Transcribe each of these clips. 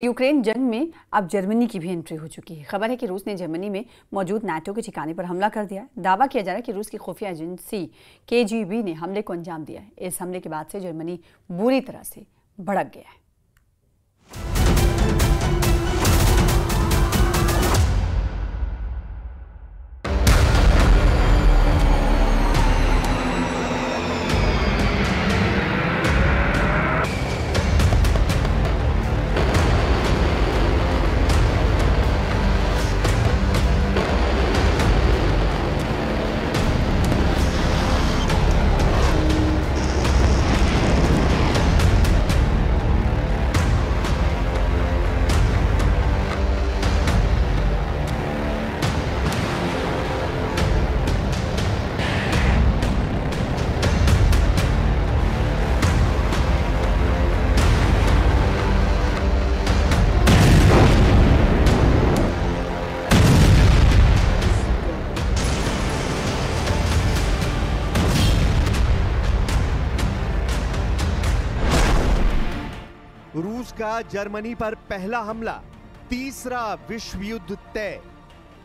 Ukraine जंग में अब जर्मनी की भी एंट्री हो चुकी है। खबर है कि रूस ने जर्मनी में मौजूद नाटो के ठिकाने पर हमला कर दिया है। दावा किया जा रहा है कि रूस की खुफिया एजेंसी केजीबी ने हमले को अंजाम दिया है। इस हमले के बाद से जर्मनी बुरी तरह से भड़क गया है। रूस का जर्मनी पर पहला हमला, तीसरा विश्व युद्ध तय।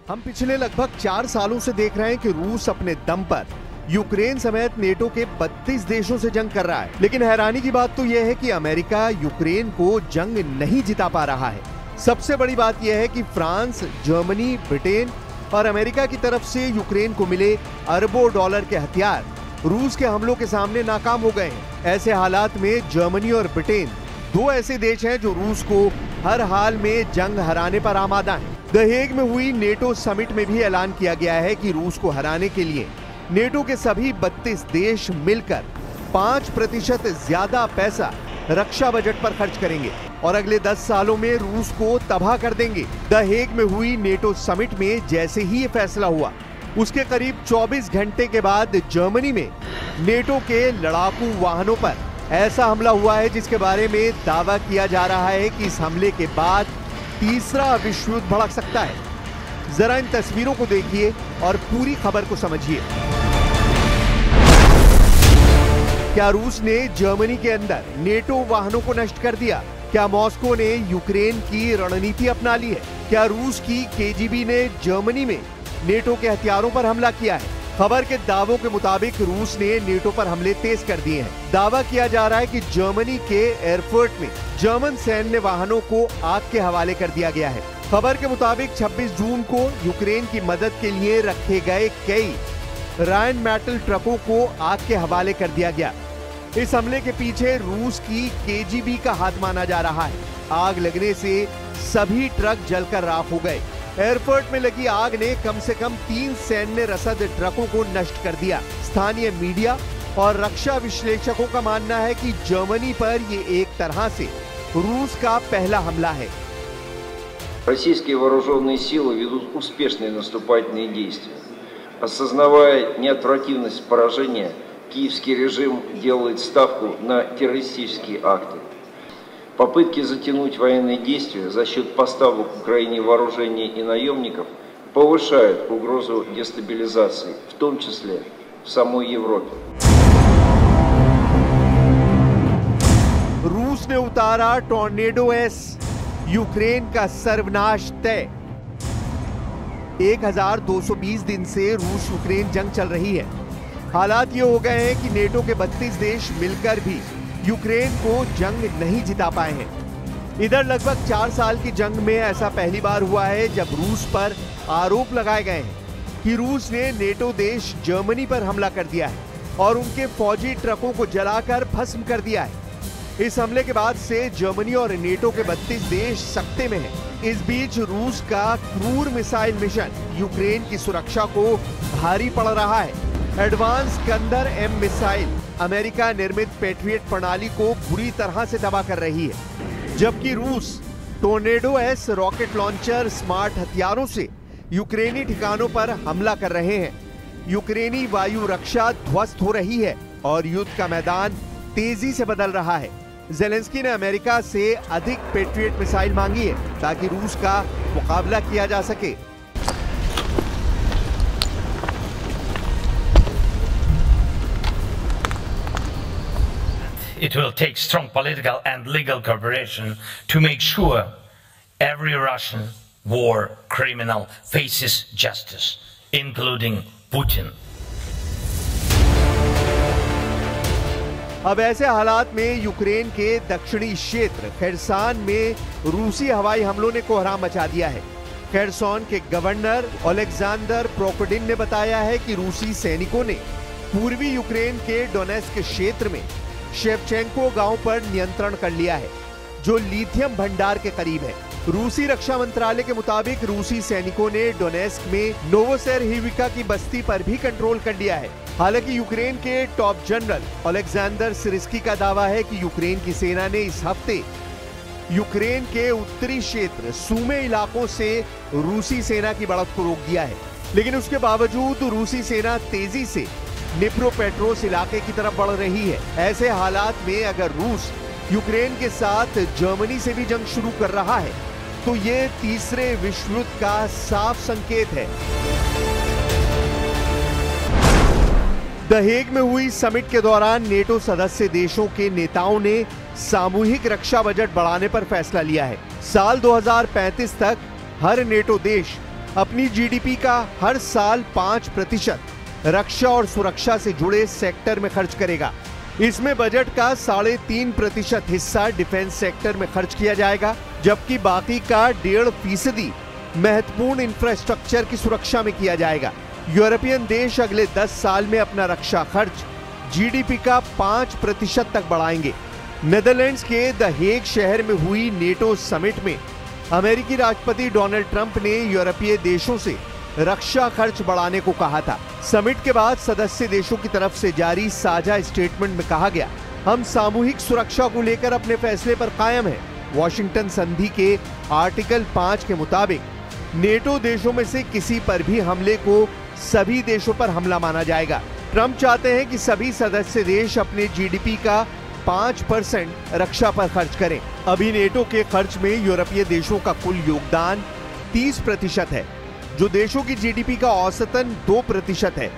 हम पिछले लगभग 4 सालों से देख रहे हैं कि रूस अपने दम पर यूक्रेन समेत नेटो के 32 देशों से जंग कर रहा है। लेकिन हैरानी की बात तो यह है कि अमेरिका यूक्रेन को जंग नहीं जिता पा रहा है। सबसे बड़ी बात यह है कि फ्रांस, जर्मनी, ब्रिटेन और अमेरिका की तरफ से यूक्रेन को मिले अरबों डॉलर के हथियार रूस के हमलों के सामने नाकाम हो गए हैं। ऐसे हालात में जर्मनी और ब्रिटेन दो ऐसे देश हैं जो रूस को हर हाल में जंग हराने पर आमादा हैं। द हेग में हुई नेटो समिट में भी ऐलान किया गया है कि रूस को हराने के लिए नेटो के सभी 32 देश मिलकर 5% ज्यादा पैसा रक्षा बजट पर खर्च करेंगे और अगले 10 सालों में रूस को तबाह कर देंगे। द हेग में हुई नेटो समिट में जैसे ही ये फैसला हुआ, उसके करीब 24 घंटे के बाद जर्मनी में नेटो के लड़ाकू वाहनों पर ऐसा हमला हुआ है जिसके बारे में दावा किया जा रहा है कि इस हमले के बाद तीसरा विश्व युद्ध भड़क सकता है। जरा इन तस्वीरों को देखिए और पूरी खबर को समझिए। क्या रूस ने जर्मनी के अंदर नेटो वाहनों को नष्ट कर दिया? क्या मॉस्को ने यूक्रेन की रणनीति अपना ली है? क्या रूस की केजीबी ने जर्मनी में नेटो के हथियारों पर हमला किया है? खबर के दावों के मुताबिक रूस ने नेटो पर हमले तेज कर दिए हैं। दावा किया जा रहा है कि जर्मनी के एयरपोर्ट में जर्मन सैन्य वाहनों को आग के हवाले कर दिया गया है। खबर के मुताबिक 26 जून को यूक्रेन की मदद के लिए रखे गए कई रायन मेटल ट्रकों को आग के हवाले कर दिया गया। इस हमले के पीछे रूस की केजीबी का हाथ माना जा रहा है। आग लगने से सभी ट्रक जलकर राख हो गए। एयरपोर्ट में लगी आग ने कम से कम 3 सैन्य रसद ट्रकों को नष्ट कर दिया। स्थानीय मीडिया और रक्षा विश्लेषकों का मानना है कि जर्मनी पर ये एक तरह से रूस का पहला हमला है। Российские вооруженные силы ведут успешные наступательные действия. Осознавая неотвратимость поражения, киевский режим делает ставку на террористические акты. Попытки затянуть военные действия за счет поставок Украине вооружений и наемников повышают угрозу дестабилизации, в том числе в самой Европе. रूस ने उतारा टॉर्नेडो एस, यूक्रेन का सर्वनाश तय। 1220 दिन से रूस यूक्रेन जंग चल रही है। हालात ये हो गए हैं कि नेटो के 32 देश मिलकर भी यूक्रेन को जंग नहीं जिता पाए हैं। इधर लगभग 4 साल की जंग में ऐसा पहली बार हुआ है जब रूस पर आरोप लगाए गए हैं कि रूस ने नेटो देश जर्मनी पर हमला कर दिया है और उनके फौजी ट्रकों को जलाकर भस्म कर दिया है। इस हमले के बाद से जर्मनी और नेटो के 32 देश सख्ते में हैं। इस बीच रूस का क्रूर मिसाइल मिशन यूक्रेन की सुरक्षा को भारी पड़ रहा है। Advance Iskander M missile America निर्मित पेट्रियट प्रणाली को बुरी तरह से तबाह कर रही है, जबकि रूस tornado S rocket launcher smart हथियारों से यूक्रेनी ठिकानों पर हमला कर रहे हैं। यूक्रेनी वायु रक्षा ध्वस्त हो रही है और युद्ध का मैदान तेजी से बदल रहा है। ज़ेलेंस्की ने अमेरिका से अधिक पेट्रियट मिसाइल मांगी है ताकि रूस का मुकाबला किया जा सके। It will take strong political and legal cooperation to make sure Every Russian war criminal faces justice, including Putin. अब ऐसे हालात में यूक्रेन के दक्षिणी क्षेत्र खेरसान में रूसी हवाई हमलों ने कोहराम मचा दिया है। खेरसन के गवर्नर ओलेक्जेंडर प्रोकोडिन ने बताया है कि रूसी सैनिकों ने पूर्वी यूक्रेन के डोनेस्क क्षेत्र में शेवचेंको गांव पर नियंत्रण कर लिया है, जो लिथियम भंडार के करीब है। रूसी रक्षा मंत्रालय के मुताबिक रूसी सैनिकों ने डोनेस्क में नोवोसेरहिविका की बस्ती पर भी कंट्रोल कर लिया है। हालांकि यूक्रेन के टॉप जनरल ओलेक्जेंडर सिरिस्की का दावा है कि यूक्रेन की सेना ने इस हफ्ते यूक्रेन के उत्तरी क्षेत्र सूमे इलाकों से रूसी सेना की बढ़त को रोक दिया है, लेकिन उसके बावजूद रूसी सेना तेजी से निप्रोपेट्रोव्स्क इलाके की तरफ बढ़ रही है। ऐसे हालात में अगर रूस यूक्रेन के साथ जर्मनी से भी जंग शुरू कर रहा है तो ये तीसरे विश्व युद्ध का साफ संकेत है। द हेग में हुई समिट के दौरान नेटो सदस्य देशों के नेताओं ने सामूहिक रक्षा बजट बढ़ाने पर फैसला लिया है। साल 2035 तक हर नेटो देश अपनी जीडीपी का हर साल 5% रक्षा और सुरक्षा से जुड़े सेक्टर में खर्च करेगा। इसमें बजट का 3.5% हिस्सा डिफेंस सेक्टर में खर्च किया जाएगा, जबकि बाकी का 1.5% महत्वपूर्ण इंफ्रास्ट्रक्चर की सुरक्षा में किया जाएगा। यूरोपियन देश अगले 10 साल में अपना रक्षा खर्च जीडीपी का 5% तक बढ़ाएंगे। नेदरलैंड्स के द हेग शहर में हुई नेटो समिट में अमेरिकी राष्ट्रपति डोनाल्ड ट्रंप ने यूरोपीय देशों से रक्षा खर्च बढ़ाने को कहा था। समिट के बाद सदस्य देशों की तरफ से जारी साझा स्टेटमेंट में कहा गया, हम सामूहिक सुरक्षा को लेकर अपने फैसले पर कायम हैं। वॉशिंगटन संधि के आर्टिकल 5 के मुताबिक नेटो देशों में से किसी पर भी हमले को सभी देशों पर हमला माना जाएगा। ट्रंप चाहते हैं कि सभी सदस्य देश अपने जीडीपी का 5% रक्षा पर खर्च करें। अभी नेटो के खर्च में यूरोपीय देशों का कुल योगदान 30% है, जो देशों की जीडीपी का औसतन 2% है।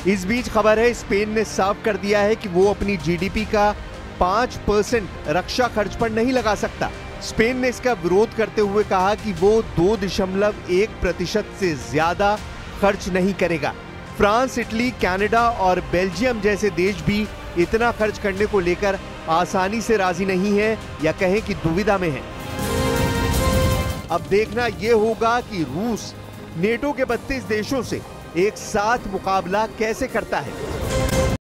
इस बीच खबर है स्पेन ने साफ कर दिया है कि वो अपनी जीडीपी का 5% रक्षा खर्च पर नहीं लगा सकता। स्पेन ने इसका विरोध करते हुए कहा कि वो 2.1% से ज्यादा खर्च नहीं करेगा। फ्रांस, इटली, कनाडा और बेल्जियम जैसे देश भी इतना खर्च करने को लेकर आसानी से राजी नहीं है या कहें कि दुविधा में है। अब देखना यह होगा कि रूस नेटो के 32 देशों से एक साथ मुकाबला कैसे करता है।